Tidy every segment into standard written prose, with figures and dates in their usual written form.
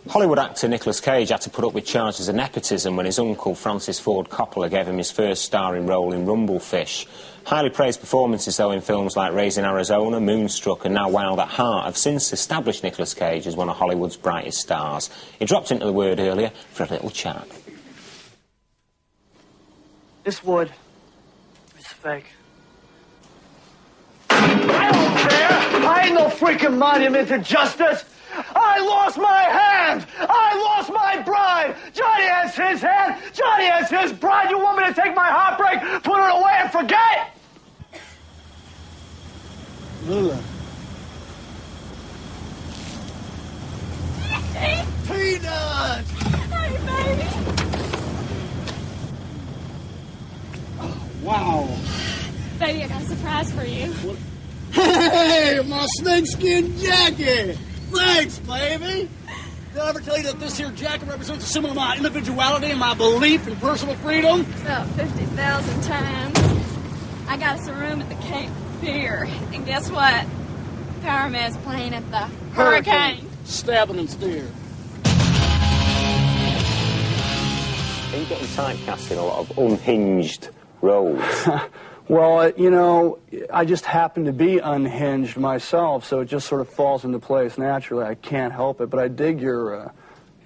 Hollywood actor Nicolas Cage had to put up with charges of nepotism when his uncle, Francis Ford Coppola, gave him his first starring role in Rumblefish. Highly praised performances, though, in films like Raising Arizona, Moonstruck and now Wild at Heart have since established Nicolas Cage as one of Hollywood's brightest stars. He dropped into the Word earlier for a little chat. This wood is fake. I don't care! I ain't no freaking monument to justice! I lost my hand! I lost my bride! Johnny has his hand! Johnny has his bride! You want me to take my heartbreak, put it away and forget? Lula. Peanuts! Hey, baby! Oh, wow. Baby, I got a surprise for you. What? Hey, my snakeskin jacket! Thanks, baby! Did I ever tell you that this here jacket represents a symbol of my individuality and my belief in personal freedom? About 50,000 times. I got us a room at the Cape Fear. And guess what? Power Man's playing at the Hurricane. Stabbing and steer. Are you getting typecast in a lot of unhinged roles? Well, you know, I just happen to be unhinged myself, so it just sort of falls into place naturally. I can't help it, but I dig your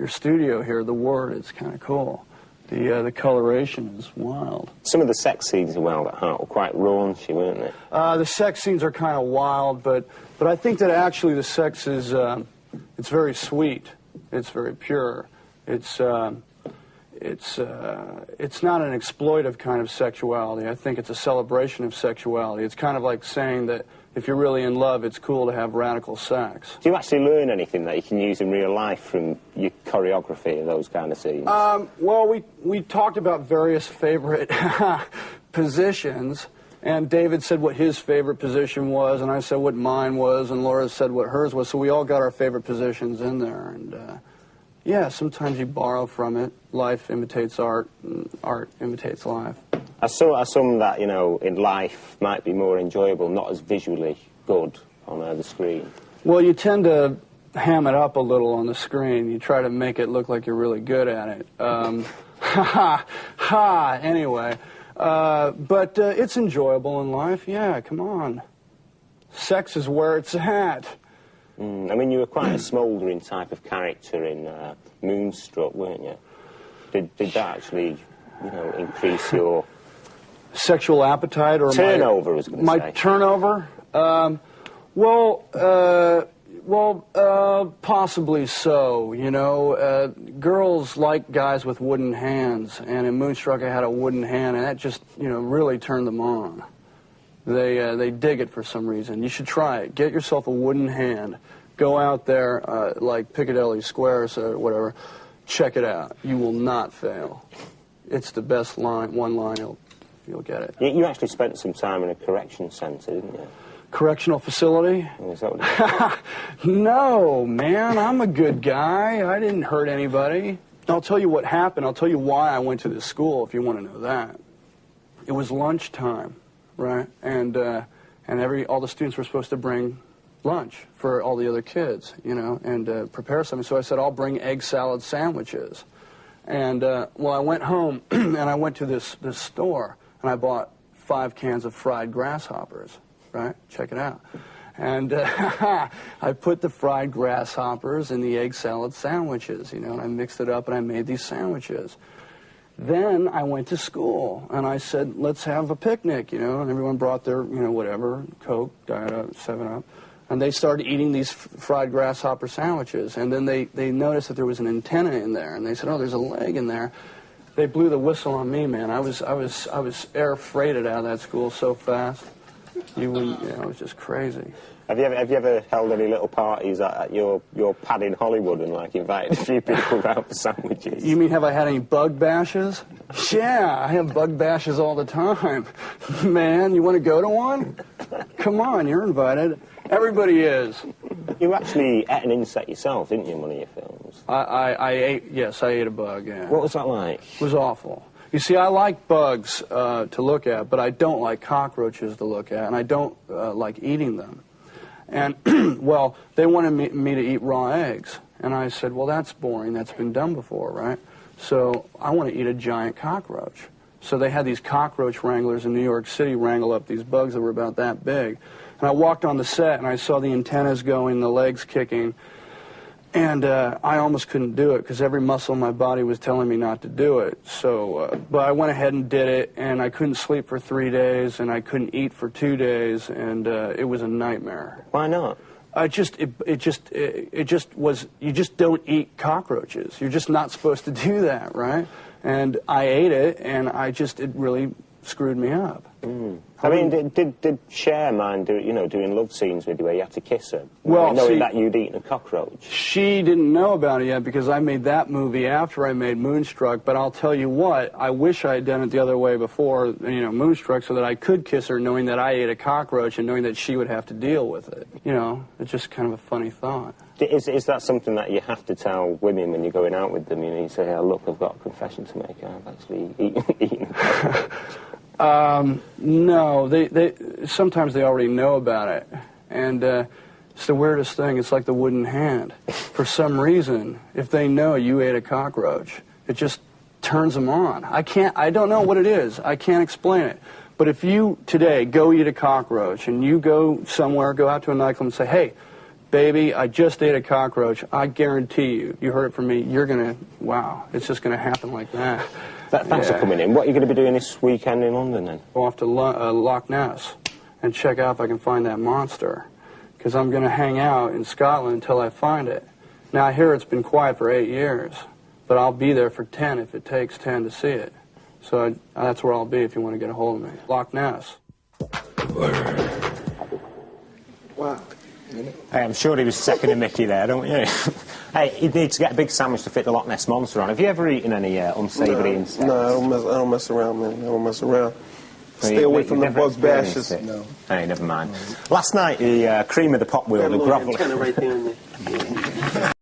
studio here, the Word. It's kind of cool. The coloration is wild. Some of the sex scenes in Wild at Heart were quite raunchy, weren't they? The sex scenes are kind of wild, but I think that actually the sex is it's very sweet. It's very pure. It's not an exploitive kind of sexuality. I think it's a celebration of sexuality. It's kind of like saying that if you're really in love, it's cool to have radical sex. Do you actually learn anything that you can use in real life from your choreography and those kind of scenes? Well, we talked about various favorite positions, and David said what his favorite position was, and I said what mine was, and Laura said what hers was, so we all got our favorite positions in there, and yeah, sometimes you borrow from it. Life imitates art, and art imitates life. I saw some that, you know, in life might be more enjoyable, not as visually good on the screen. Well, you tend to ham it up a little on the screen. You try to make it look like you're really good at it. Anyway. But it's enjoyable in life, yeah, come on. Sex is where it's at. I mean, you were quite a smouldering type of character in Moonstruck, weren't you? Did that actually, you know, increase your... Sexual appetite or turnover, I was going to say. My turnover? Possibly so, you know. Girls like guys with wooden hands, and in Moonstruck I had a wooden hand, and that just, you know, really turned them on. They dig it for some reason. You should try it. Get yourself a wooden hand. Go out there, like Piccadilly Square or whatever. Check it out. You will not fail. It's the best line, one line, you'll get it. You actually spent some time in a correction centre, didn't you? Correctional facility? Is that what No, man, I'm a good guy. I didn't hurt anybody. I'll tell you what happened. I'll tell you why I went to this school, if you want to know that. It was lunchtime, right? And all the students were supposed to bring lunch for all the other kids, you know, and prepare something. So I said, I'll bring egg salad sandwiches. And, well, I went home, and I went to this store, and I bought 5 cans of fried grasshoppers, right? Check it out. And I put the fried grasshoppers in the egg salad sandwiches, you know, and I mixed it up, and I made these sandwiches. Then I went to school, and I said, let's have a picnic, you know, and everyone brought their, you know, whatever, Coke, Diet Up, 7-Up. And they started eating these fried grasshopper sandwiches. And then they noticed that there was an antenna in there. And they said, oh, there's a leg in there. They blew the whistle on me, man. I was air freighted out of that school so fast. You wouldn't, you know, it was just crazy. Have you ever held any little parties at your pad in Hollywood and, like, invited a few people out for sandwiches? You mean, have I had any bug bashes? Yeah, I have bug bashes all the time. Man, you want to go to one? Come on, you're invited. Everybody is. You actually ate an insect yourself, didn't you, in one of your films? I ate a bug, yeah. What was that like? It was awful. You see, I like bugs to look at, but I don't like cockroaches to look at, and I don't like eating them. And, well, they wanted me to eat raw eggs. And I said, well, that's boring. That's been done before, right? So I want to eat a giant cockroach. So they had these cockroach wranglers in New York City wrangle up these bugs that were about that big. And I walked on the set, and I saw the antennas going, the legs kicking, and I almost couldn't do it because every muscle in my body was telling me not to do it. So, but I went ahead and did it, and I couldn't sleep for 3 days, and I couldn't eat for 2 days, and it was a nightmare. Why not? It just was, you just don't eat cockroaches. You're just not supposed to do that, right? And I ate it, and it really screwed me up. Mm. I mean, did Cher mind doing love scenes with you where you had to kiss her? Well, knowing that you'd eaten a cockroach? She didn't know about it yet because I made that movie after I made Moonstruck, but I'll tell you what, I wish I had done it the other way before, Moonstruck, so that I could kiss her knowing that I ate a cockroach and knowing that she would have to deal with it. It's just kind of a funny thought. Is that something that you have to tell women when you're going out with them? You say, oh, look, I've got a confession to make. I've actually eaten a cockroach. No, sometimes they already know about it, and it's the weirdest thing. It's like the wooden hand. For some reason, if they know you ate a cockroach, it just turns them on. I don't know what it is. I can't explain it. But if you today go eat a cockroach and you go somewhere, go out to a nightclub and say, hey, baby, I just ate a cockroach, I guarantee you heard it from me, you're going to, wow, it's just going to happen like that. Thanks for coming in. What are you going to be doing this weekend in London then? Go off to Loch Ness and check out if I can find that monster. Because I'm going to hang out in Scotland until I find it. Now, I hear it's been quiet for 8 years, but I'll be there for 10 if it takes 10 to see it. So that's where I'll be if you want to get a hold of me. Loch Ness. Wow. Hey, I'm sure he was seconding Mickey there, don't you? Hey, you need to get a big sandwich to fit the Loch Ness Monster on. Have you ever eaten any unsavoury insects? No, I don't mess around, man. I don't mess around. Stay away from the bug bashes. No. Hey, never mind. Last night, the cream of the pop wheel, the grovel. Right there.